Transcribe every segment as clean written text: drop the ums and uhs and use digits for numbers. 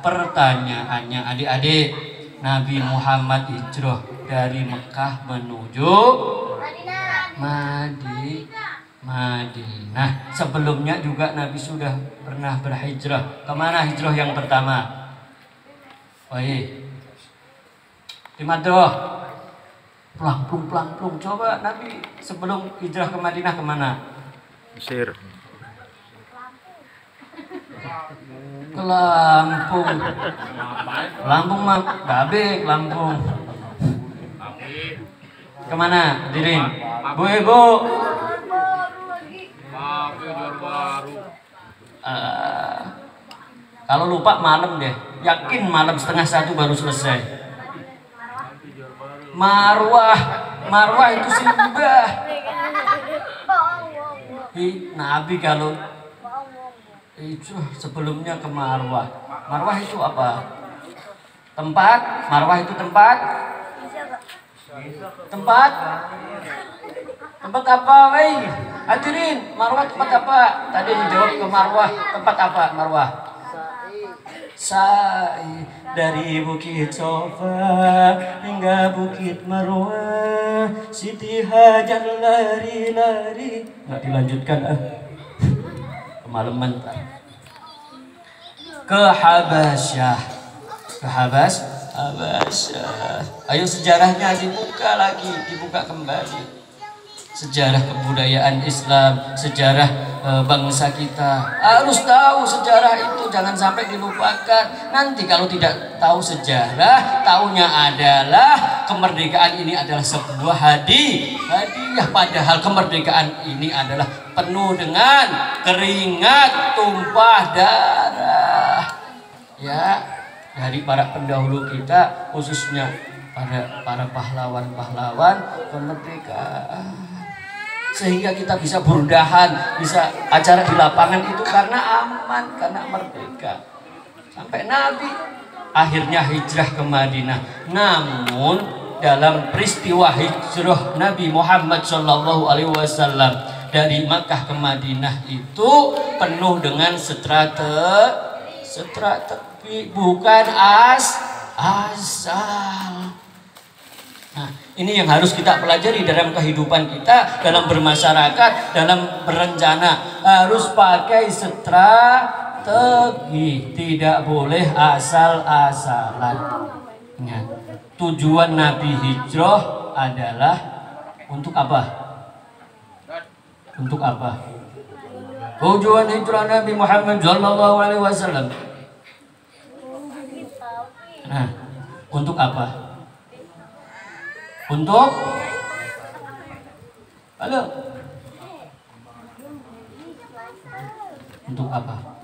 Pertanyaannya adik-adik, Nabi Muhammad hijrah dari Mekah menuju Madinah. Sebelumnya juga Nabi sudah pernah berhijrah. Kemana hijrah yang pertama? Di Madinah. Plangplung. Coba Nabi sebelum hijrah ke Madinah kemana? Mesir. Ke Lampung. Lampung mah Babek, Lampung. Kemana? Hadirin. Bu Ibu. Kalau lupa malam deh. Yakin malam 12:30 baru selesai. Marwah itu simbah. Nabi kalau itu sebelumnya ke Marwah. Marwah itu apa? Tempat? Marwah itu tempat? Tempat apa, wei? Hadirin, Marwah tempat apa? Tadi dijawab ke Marwah, tempat apa Marwah? Sa'i dari Bukit Sofa hingga Bukit Marwah, Siti Hajar lari-lari. Nggak dilanjutkan kemalaman. Ke Habasyah. Ayo sejarahnya dibuka kembali. Sejarah kebudayaan Islam, sejarah bangsa kita. Harus tahu sejarah itu, jangan sampai dilupakan. Nanti kalau tidak tahu sejarah, taunya adalah kemerdekaan ini adalah sebuah hadiah. Padahal kemerdekaan ini adalah penuh dengan keringat, tumpah darah. Ya, dari para pendahulu kita, khususnya para pahlawan kemerdekaan. Sehingga kita bisa burdahan, bisa acara di lapangan itu karena aman, karena merdeka. Sampai Nabi akhirnya hijrah ke Madinah. Namun dalam peristiwa hijrah Nabi Muhammad SAW dari Makkah ke Madinah itu penuh dengan strategi, bukan asal. Nah, ini yang harus kita pelajari dalam kehidupan kita, dalam bermasyarakat, dalam berencana. Harus pakai strategi, tidak boleh asal-asalan. Ingat, tujuan Nabi hijrah adalah untuk apa? Untuk apa? Tujuan hijrah Nabi Muhammad SAW. Nah, untuk apa? Untuk apa?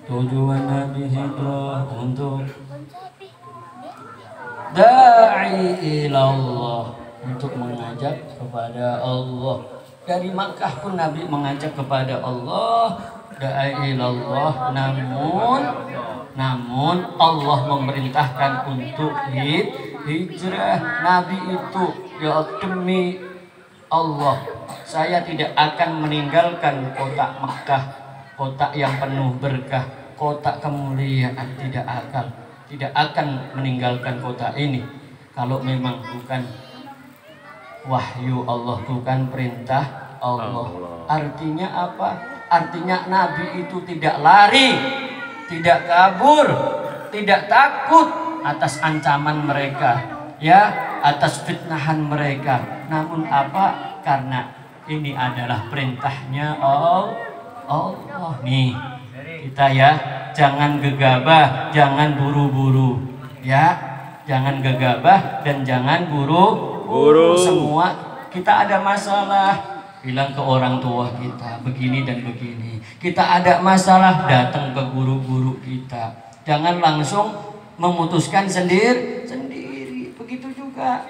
Tujuan Nabi hijrah untuk da'i ilallah, untuk mengajak kepada Allah. Dari Makkah pun Nabi mengajak kepada Allah, da'i ilallah. Namun Allah memerintahkan untuk hijrah. Nabi itu, ya demi Allah, saya tidak akan meninggalkan kota Makkah, kota yang penuh berkah, kota kemuliaan. Tidak akan meninggalkan kota ini kalau memang bukan wahyu Allah, bukan perintah Allah. Artinya apa? Artinya Nabi itu tidak lari, tidak kabur, tidak takut atas ancaman mereka, ya, atas fitnahan mereka. Namun apa? Karena ini adalah perintahnya Allah. Nih, kita ya, jangan gegabah, jangan buru-buru, ya, jangan gegabah dan jangan buru-buru. Semua kita ada masalah, bilang ke orang tua kita begini dan begini. Kita ada masalah, datang ke guru-guru kita. Jangan langsung memutuskan sendiri. Begitu juga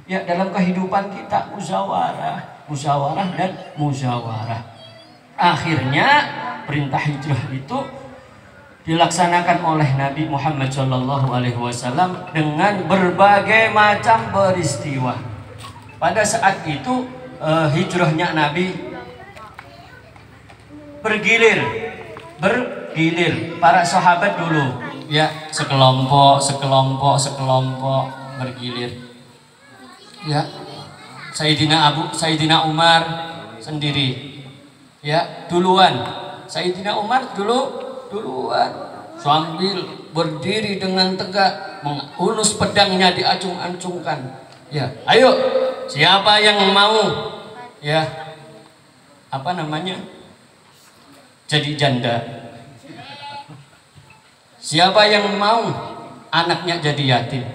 ya dalam kehidupan kita, musyawarah dan musyawarah. Akhirnya perintah hijrah itu dilaksanakan oleh Nabi Muhammad SAW dengan berbagai macam peristiwa. Pada saat itu hijrahnya Nabi bergilir. bergilir. Para sahabat dulu ya sekelompok bergilir. Ya. Sayyidina Umar sendiri. Ya, duluan. Sayyidina Umar duluan sambil berdiri dengan tegak, menghunus pedangnya diacung-acungkan. Ya, ayo, siapa yang mau ya apa namanya? Jadi janda. Siapa yang mau anaknya jadi yatim?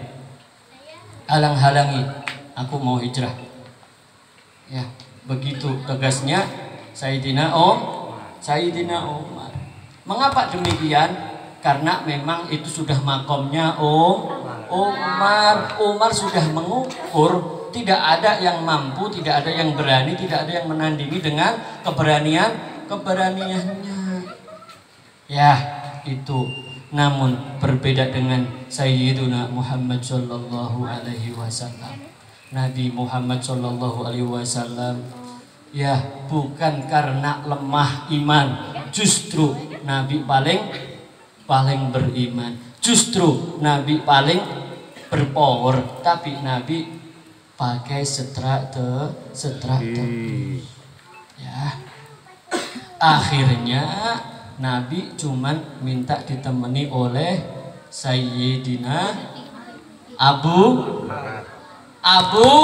Halang-halangi, aku mau hijrah. Ya, begitu tegasnya Sayyidina Umar. Mengapa demikian? Karena memang itu sudah makomnya Umar. Umar sudah mengukur, tidak ada yang mampu, tidak ada yang berani, tidak ada yang menandingi dengan keberaniannya. Ya, itu. Namun berbeda dengan Sayyiduna Muhammad sallallahu alaihi wasallam. Nabi Muhammad sallallahu alaihi wasallam ya bukan karena lemah iman, justru Nabi paling beriman, justru Nabi paling berpower, tapi Nabi pakai strategi. Ya. Akhirnya Nabi cuman minta ditemani oleh Sayyidina Abu apa?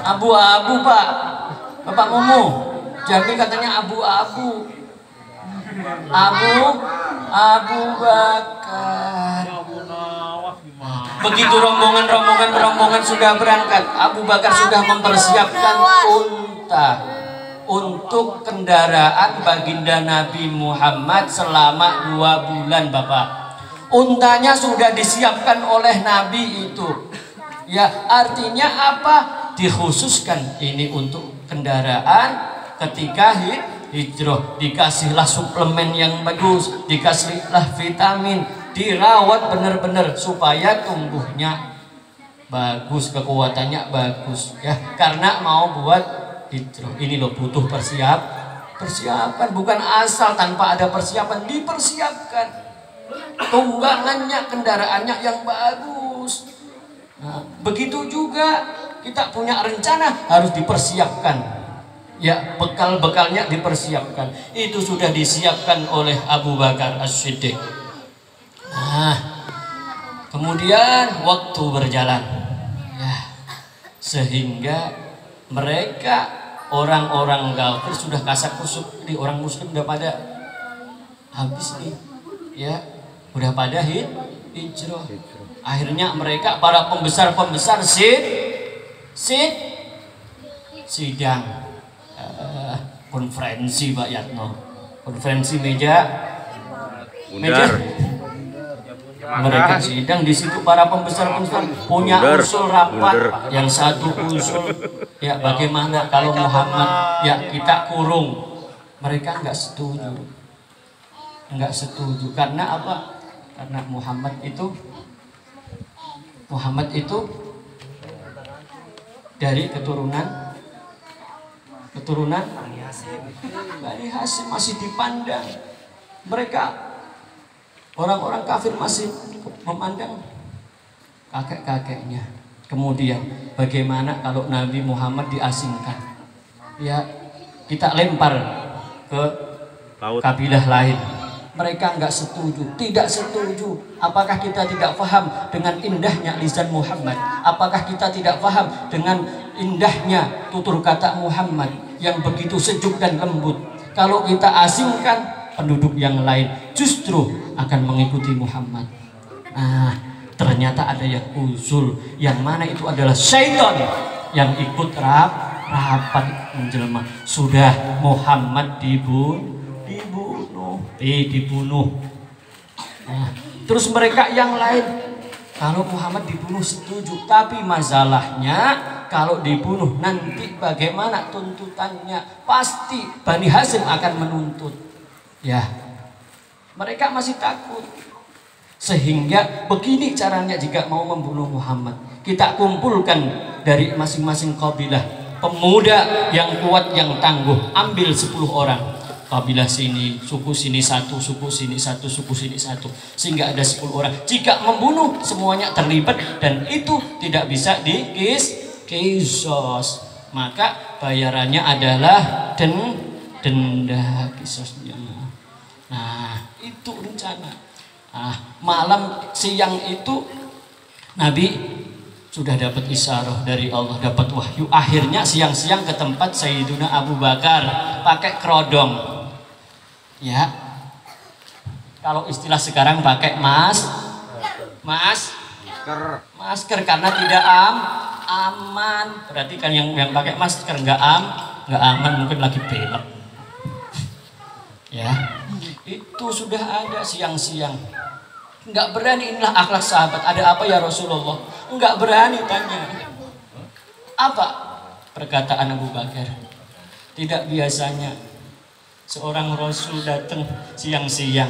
Abu-abu, Pak. Bapak Mumu. Jamil katanya abu-abu. Abu Bakar. Begitu rombongan sudah berangkat, Abu Bakar sudah mempersiapkan unta untuk kendaraan baginda Nabi Muhammad selama 2 bulan, Bapak. Untanya sudah disiapkan oleh Nabi itu. Ya, artinya apa? Dikhususkan ini untuk kendaraan ketika hijrah. Dikasihlah suplemen yang bagus, dikasihlah vitamin, dirawat benar-benar supaya tumbuhnya bagus, kekuatannya bagus ya, karena mau buat hijrah. Ini loh butuh persiapan, bukan asal tanpa ada persiapan, dipersiapkan tunggangannya, kendaraannya yang bagus. Nah, begitu juga kita punya rencana harus dipersiapkan. Ya, bekal-bekalnya dipersiapkan. Itu sudah disiapkan oleh Abu Bakar As-Siddiq. Nah, kemudian waktu berjalan, ya, sehingga mereka orang-orang kafir sudah kasak kusuk, di orang muslim udah pada habis nih, ya, udah pada hijrah. Akhirnya mereka para pembesar sidang, konferensi Pak Yatno, konferensi meja. Mereka sidang di situ, para pembesar punya usul rapat. Yang satu usul ya bagaimana kalau Muhammad ya kita kurung. Mereka nggak setuju karena apa? Karena Muhammad itu dari keturunan Bani Hasyim, masih dipandang. Mereka orang-orang kafir masih memandang kakek-kakeknya. Kemudian bagaimana kalau Nabi Muhammad diasingkan? Ya, kita lempar ke kabilah lain. Mereka nggak setuju, tidak setuju. Apakah kita tidak paham dengan indahnya lisan Muhammad? Apakah kita tidak paham dengan indahnya tutur kata Muhammad yang begitu sejuk dan lembut? Kalau kita asingkan, penduduk yang lain justru akan mengikuti Muhammad. Nah, ternyata ada yang usul, yang mana itu adalah syaitan yang ikut rapat menjelma. Sudah Muhammad dibunuh. Nah, terus mereka yang lain, kalau Muhammad dibunuh setuju, tapi masalahnya kalau dibunuh nanti bagaimana tuntutannya? Pasti Bani Hasyim akan menuntut. Ya, mereka masih takut. Sehingga begini caranya jika mau membunuh Muhammad. Kita kumpulkan dari masing-masing kabilah pemuda yang kuat yang tangguh, ambil 10 orang. Kabilah sini, suku sini satu, suku sini satu, suku sini satu, sehingga ada 10 orang. Jika membunuh semuanya terlibat dan itu tidak bisa kisos, maka bayarannya adalah denda kisosnya. Nah, itu rencana. Nah, malam siang itu Nabi sudah dapat isyarah dari Allah, dapat wahyu. Akhirnya siang-siang ke tempat Sayyiduna Abu Bakar pakai kerodong. Ya. Kalau istilah sekarang pakai masker karena tidak aman. Berarti kan yang pakai masker nggak aman, mungkin lagi belok. Ya. Itu sudah ada siang-siang. Enggak berani, inilah akhlak sahabat. Ada apa ya Rasulullah? Enggak berani tanya. Apa perkataan Abu Bakar? Tidak biasanya seorang Rasul datang siang-siang.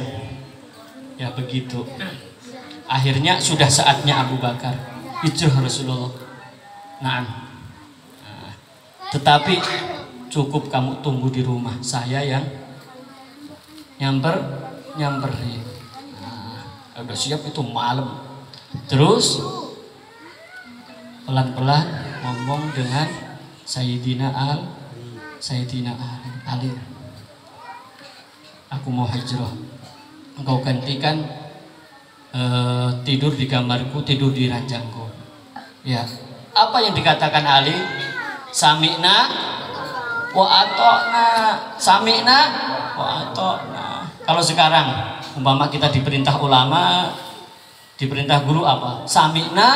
Ya begitu. Akhirnya sudah saatnya Abu Bakar hijrah Rasulullah. Nah, tetapi cukup kamu tunggu di rumah, saya yang nyamperin. Udah siap itu malam. Terus pelan-pelan ngomong dengan Sayyidina Ali. Aku mau hijrah. Engkau gantikan tidur di kamarku, tidur di ranjangku. Ya. Apa yang dikatakan Ali? Sami'na wa ata'na. Sami'na wa ata'na. Kalau sekarang umpama kita diperintah ulama, diperintah guru apa? Sami'na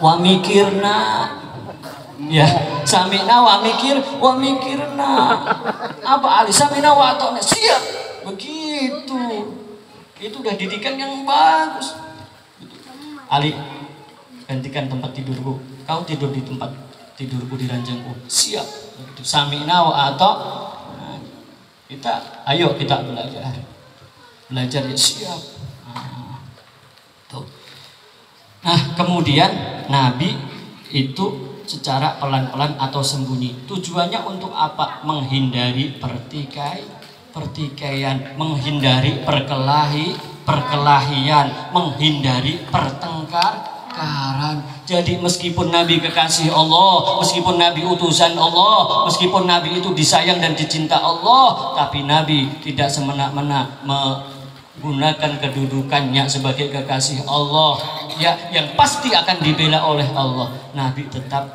wa mikirna. Ya, sami'na wa mikirna. Apa Ali? Sami'na wa ata'na. Siap. Begitu. Itu udah didikan yang bagus. Ali, gantikan tempat tidurku. Kau tidur di tempat tidurku di ranjangku. Siap. Begitu. Sami'na wa ata'na. Ayo kita belajar ya, siap. Nah, kemudian Nabi itu secara pelan-pelan atau sembunyi. Tujuannya untuk apa? Menghindari pertikaian, menghindari perkelahian, menghindari pertengkaran. Jadi meskipun Nabi kekasih Allah, meskipun Nabi utusan Allah, meskipun Nabi itu disayang dan dicinta Allah, tapi Nabi tidak semena-mena menggunakan kedudukannya sebagai kekasih Allah, ya, yang pasti akan dibela oleh Allah. Nabi tetap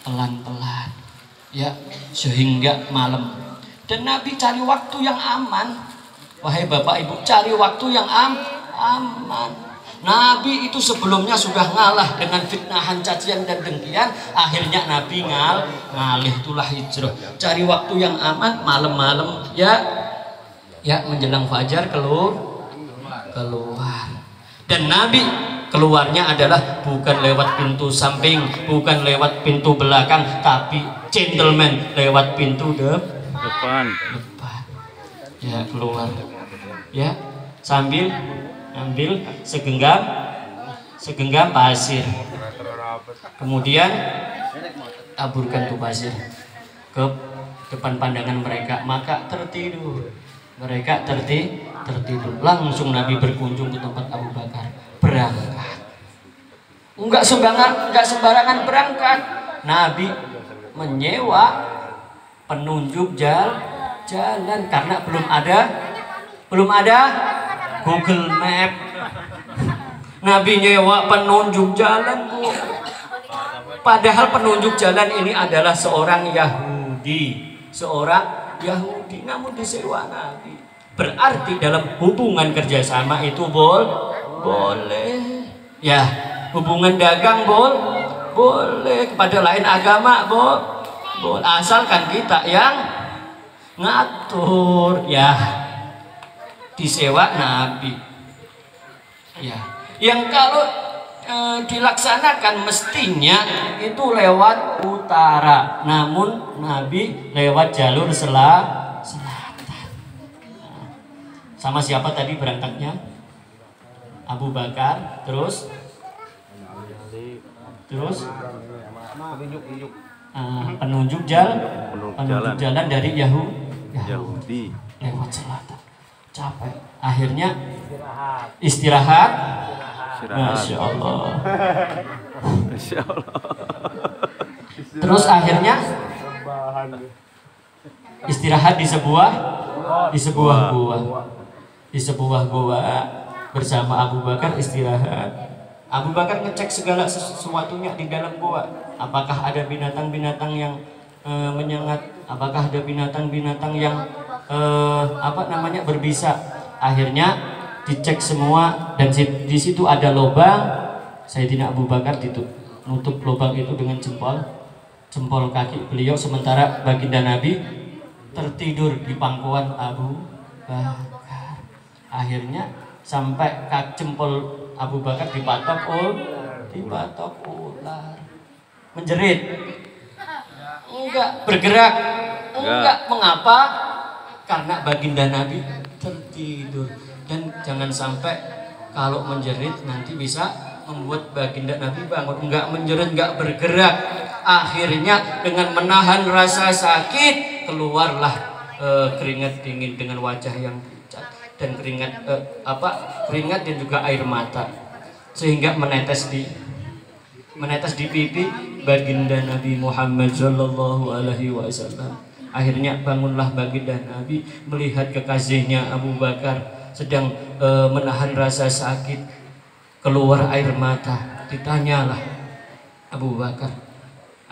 pelan-pelan, ya, sehingga malam. Dan Nabi cari waktu yang aman. Wahai Bapak Ibu, cari waktu yang aman. Nabi itu sebelumnya sudah ngalah dengan fitnahan, cacian dan dengkian. Akhirnya Nabi ngalih, itulah hijrah. Cari waktu yang aman, malam-malam, ya menjelang fajar keluar. Dan Nabi keluarnya adalah bukan lewat pintu samping, bukan lewat pintu belakang, tapi gentleman lewat pintu depan. Ya, keluar. Ya, sambil ambil segenggam pasir, kemudian taburkan tuh pasir ke depan pandangan mereka, maka tertidur. Mereka tertidur. Langsung Nabi berkunjung ke tempat Abu Bakar, berangkat. Enggak sembarangan berangkat. Nabi menyewa penunjuk jalan karena belum ada Google Map. Nabi nyewa penunjuk jalan, Bu. Padahal penunjuk jalan ini adalah seorang Yahudi, namun disewa Nabi. Berarti dalam hubungan kerjasama itu boleh. Ya, hubungan dagang boleh, kepada lain agama boleh, asalkan kita yang ngatur, ya. Disewa Nabi, ya, yang kalau dilaksanakan mestinya itu lewat utara, namun Nabi lewat jalur selatan. Sama siapa tadi berangkatnya? Abu Bakar, terus penunjuk jalan dari Yahudi lewat selatan. Capek, akhirnya istirahat. Masya Allah. Terus akhirnya istirahat di sebuah gua bersama Abu Bakar istirahat. Abu Bakar ngecek segala sesuatunya di dalam gua. Apakah ada binatang-binatang yang menyengat? Apakah ada binatang-binatang yang berbisa? Akhirnya dicek semua dan di situ ada lubang. Sayyidina Abu Bakar nutup lubang itu dengan jempol kaki beliau, sementara baginda Nabi tertidur di pangkuan Abu Bakar. Akhirnya sampai jempol Abu Bakar dipatok ular. Menjerit. Enggak bergerak. Enggak. Mengapa? Karena baginda Nabi tertidur. Dan jangan sampai kalau menjerit nanti bisa membuat baginda Nabi bangun. Enggak menjerit, enggak bergerak. Akhirnya dengan menahan rasa sakit keluarlah keringat dingin dengan wajah yang pucat dan keringat dan juga air mata, sehingga menetes di pipi baginda Nabi Muhammad sallallahu alaihi wasallam. Akhirnya bangunlah baginda Nabi melihat kekasihnya Abu Bakar sedang menahan rasa sakit, keluar air mata. Ditanyalah Abu Bakar,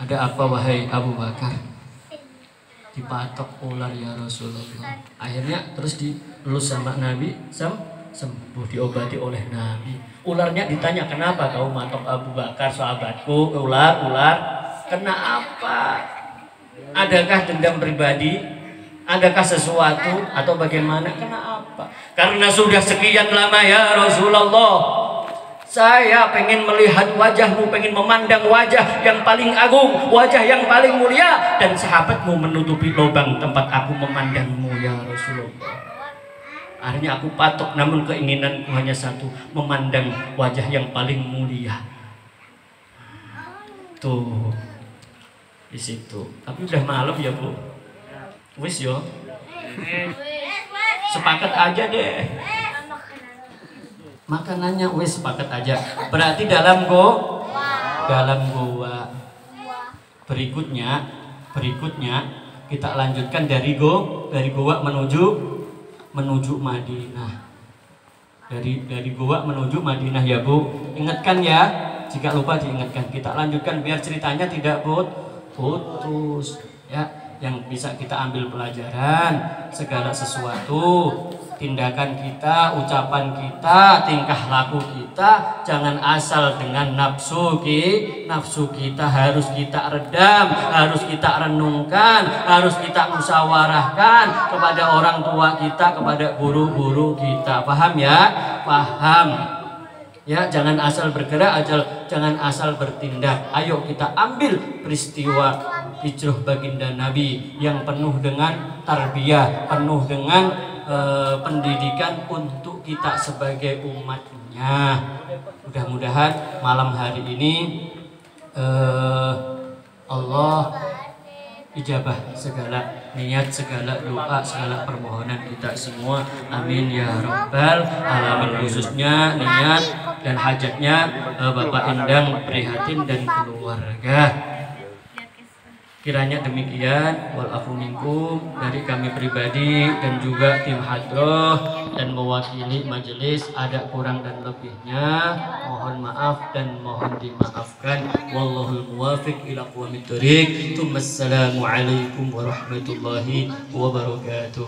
ada apa wahai Abu Bakar? Dipatok ular ya Rasulullah. Akhirnya terus dielus sama Nabi, sembuh, diobati oleh Nabi. Ularnya ditanya, kenapa kau matok Abu Bakar sahabatku? Ular, kena apa? Adakah dendam pribadi? Adakah sesuatu atau bagaimana? Kena apa? Karena sudah sekian lama ya Rasulullah, saya pengen melihat wajahmu, pengen memandang wajah yang paling agung, wajah yang paling mulia, dan sahabatmu menutupi lubang tempat aku memandangmu ya Rasulullah. Akhirnya aku patok, namun keinginanku hanya satu, memandang wajah yang paling mulia. Tuh, di situ. Tapi udah malam ya Bu. Wis yo. Sepakat aja deh. Makanannya wis sepakat aja. Berarti dalam goa. Berikutnya kita lanjutkan dari goa menuju Madinah. Dari goa menuju Madinah ya Bu. Ingatkan ya, jika lupa diingatkan. Kita lanjutkan biar ceritanya tidak putus ya. Yang bisa kita ambil pelajaran, segala sesuatu, tindakan kita, ucapan kita, tingkah laku kita, jangan asal dengan nafsu kita harus kita redam, harus kita renungkan, harus kita musyawarahkan kepada orang tua kita, kepada guru-guru kita. Paham ya? Paham. Ya, jangan asal bergerak, jangan asal bertindak. Ayo kita ambil peristiwa hijrah baginda Nabi yang penuh dengan tarbiyah, penuh dengan pendidikan untuk kita sebagai umatnya. Mudah-mudahan malam hari ini Allah ijabah segala niat, segala doa, segala permohonan kita semua. Amin ya rabbal alamin. Khususnya niat dan hajatnya Bapak Endang Prihatin dan keluarga. Kiranya demikian, walafu minkum, dari kami pribadi dan juga tim hadroh dan mewakili majelis, ada kurang dan lebihnya mohon maaf dan mohon dimaafkan. Wallahul muwafiq ila aqwamit thoriq. Assalamualaikum warahmatullahi wabarakatuh.